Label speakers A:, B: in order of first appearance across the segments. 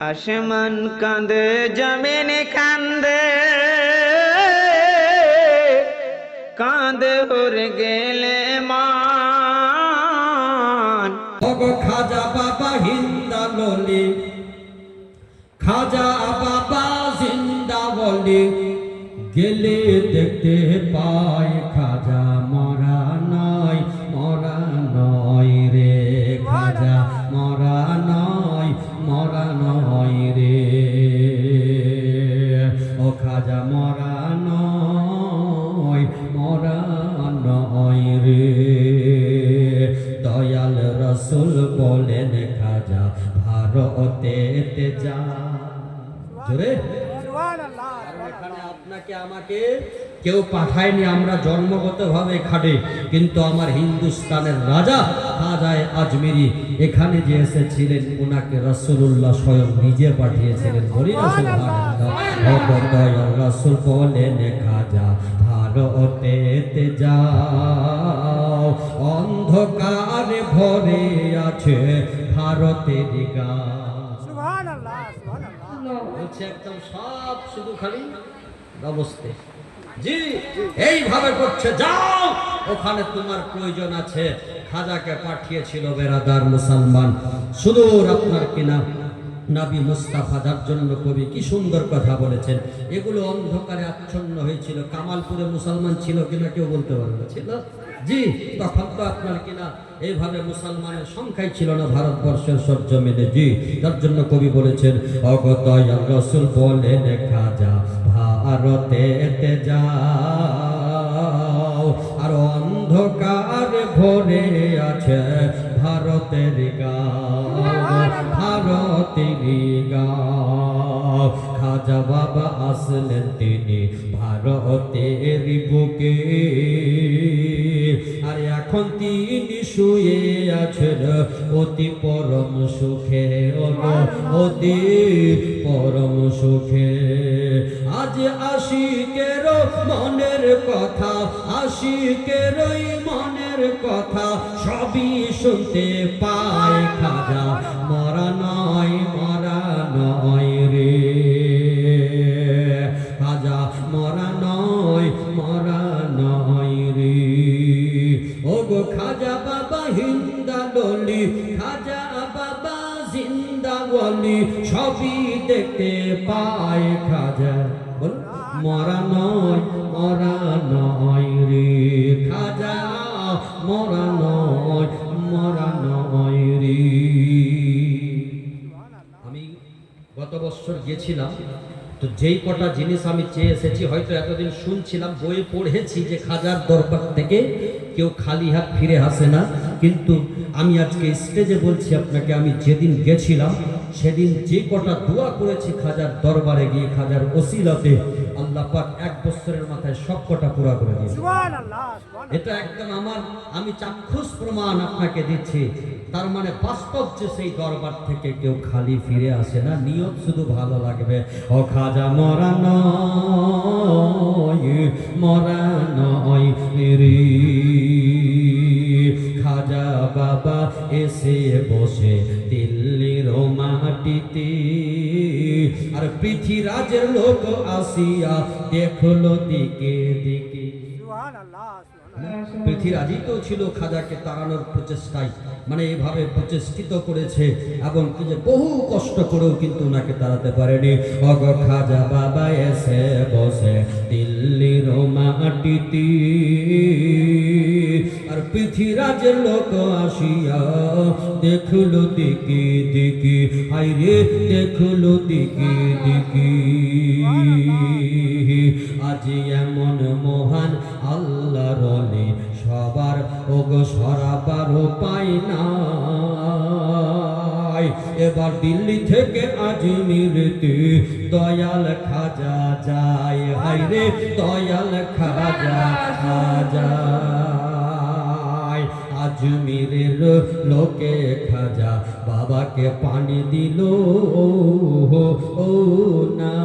A: আসমান কাঁদে জমিন কান্দে, কাঁদে উড়ে গেলে মান।
B: খাজা বাবা হিন্দা ললি, খাজা বাবা জিন্দা বলি, গেলে দেখতে পাই খাজা মরা নয় রে, খাজা মরা নয় রে, ও খাজা মরা নয় রে। দয়াল রসুল বলেন খাজা ভারতেতে যা। জোরে এখানে আপনাকে আমাকে কেউ পাঠায়নি, আমরা জন্মগতভাবে খাটে, কিন্তু আমার হিন্দুস্তানের রাজা খাজায়ে আজমিরি এখানে যে এসেছিলেন ওনাকে রাসূলুল্লাহ স্বয়ং নিজে পাঠিয়েছিলেন। বলি না সুবহানাল্লাহ। দয়াল রাসূল বলেন খাজা ভারতেতে যাও, অন্ধকারে ভরে আছে ভারতের গাঁ। সুবহানাল্লাহ সুবহানাল্লাহ বলছে একদম সব শুধু খালি অবস্থা। জি এইভাবে করছে, যাও ওখানে তোমার প্রয়োজন আছে। খাজাকে পাঠিয়েছিল বেরাদার মুসলমান সুদূর আপনার কিনা নবী মুস্তাফা, যার জন্য কবি কি সুন্দর কথা বলেছেন। এগুলো অন্ধকারে আচ্ছন্ন হয়েছিল। কামালপুরে মুসলমান ছিল কিনা কেউ বলতে পারবে না, ছিল জি। তখন তো আপনার কিনা এইভাবে মুসলমানের সংখ্যাই ছিল না ভারতবর্ষের সরজমিনে, জি। তার জন্য কবি বলেছেন দয়াল রাসূল বলেন খাজা ভারতেতে যাও, আর অন্ধকার ভরে আছে ভারতের গাঁও, ভারতের গাঁও। খাজা বাবা আসলেন তিনি ভারতের বুকে, আর এখন তিনি শুয়ে আছেন অতি পরম সুখে, অতি পরম সুখে। আজ আশিকের মনের কথা, আশিকের মনের কথা সবই শুনতে পায় খাজা মরা নয় রে, খাজা মরা নয় রে। ও গো খাজা বাবা হিন্দা ডলি, খাজা বাবা জিন্দা বলি, সবই দেখতে পায় খাজা মরা নয় রে, খাজা মরা নয় রে। আমি গত বছর গেছিলাম, তো যেই কটা জিনিস আমি চেয়ে এসেছি, হয়তো এতদিন শুনছিলাম, বইয়ে পড়েছি যে খাজার দরবার থেকে কেউ খালি হাত ফিরে আসে না, কিন্তু আমি আজকে স্টেজে বলছি আপনাকে, আমি যেদিন গেছিলাম সেদিন যে কটা দোয়া করেছি খাজার দরবারে গিয়ে, খাজার ওসিলাতে আল্লাহ পাক এক বছরের মাথায় সব কটা পুরা করে দিয়েছে। এটা একদম আমি চাক্ষুষ প্রমাণ আপনাকে দিচ্ছি। তার মানে বাস্তব যে সেই দরবার থেকে কেউ খালি ফিরে আসে না, নিয়ত শুধু ভালো লাগবে। ও খাজা মরা নয় রে, খাজা বাবা এসে বসে দিল্লির মাটিতে, আর পৃথিবীরাজের লোক আসিয়া দেখলো দিকে দিকে। পৃথিবীরাজই তো ছিল খাজাকে তাড়ানোর প্রচেষ্টায়, মানে এইভাবে প্রচেষ্টিত করেছে, এবং কি যে বহু কষ্ট করেও কিন্তু ওনাকে তাড়াতে পারেনি। অগ খাজা বাবা এসে বসে দিল্লির মাটিতে, আর পৃথিবীরাজের লোক আসিয়া দেখলো দিকে দিকে, হায়রে দেখলো দিকে দিকে। আজ এমন মহান আল্লাহর ওলি সবার ওগো সরাবার উপায় নাই। এবার দিল্লি থেকে আজমিরতে দয়াল খাজা যায়, হায়রে দয়াল খাজা যায়। আজমিরের লোকে খাজা বাবাকে পানি দিল ও না,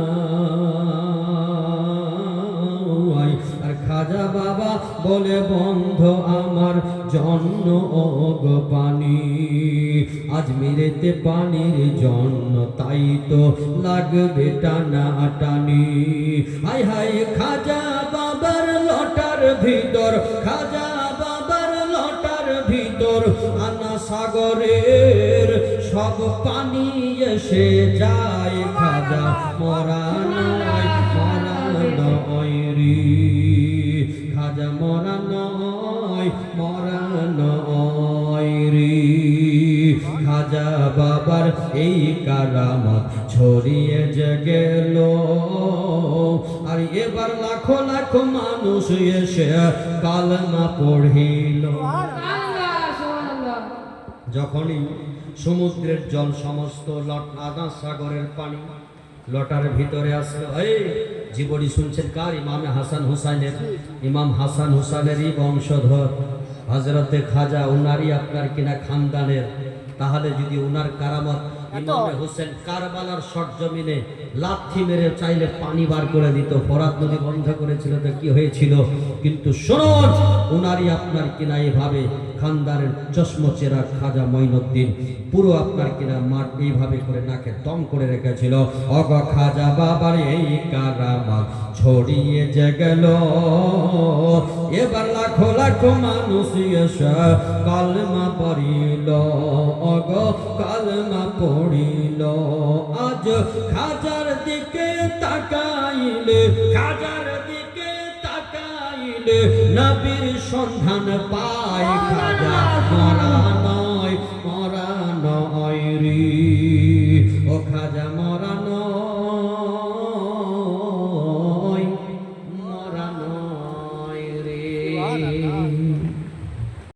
B: আর খাজা বাবা বলে বন্ধ আমার জন্য ওগো পানি, আজমিরেতে পানির জন্য তাই তো লাগবে টানা টানি। হাই হাই খাজা বাবার লটার ভিতর, খাজা বাবার লটার ভিতর আনা সাগরের সব পানি এসে যায়। খাজা মরা নয়, মরা নয় রে, খাজা মরা নয়, মরা নয় রে। খাজা বাবার এই কারামত ছড়িয়ে যে গেল, আর এবার লাখো লাখো মানুষ এসে কালেমা পড়িল। যখনই সমুদ্রের জল সমস্ত আধা সাগরের পানি লটার ভিতরে আসলো, এই জীবনী শুনছেন কার? ইমাম হাসান হুসাইনের, ইমাম হাসান হুসাইনেরই বংশধর হযরতে খাজা, উনারই আপনার কিনা খানদানের। তাহলে যদি উনার কারামত ইমাম হোসেন কারবালার সরজমিনে লাথি মেরে চাইলে পানি বার করে দিত, ফোরাত নদী বন্ধ করেছিল তো কি হয়েছিল? কিন্তু শুনুন, উনারই আপনার কিনা এইভাবে খানদানের চশমচেরা খাজা মঈনুদ্দিন পুরো আপনার কিনা মাঠ এইভাবে করে নাকে দম করে রেখেছিল। অগ খাজা বাবার এই কারামত ছড়িয়ে যে গেল, এবার লাখো লাখো মানুষ এসে কালেমা পড়িল, অগ কালেমা পড়িল। আজ খাজার দিকে তাকাইলে, খাজার দিকে তাকাইলে নবীর সন্ধান পায়। খাজা মরা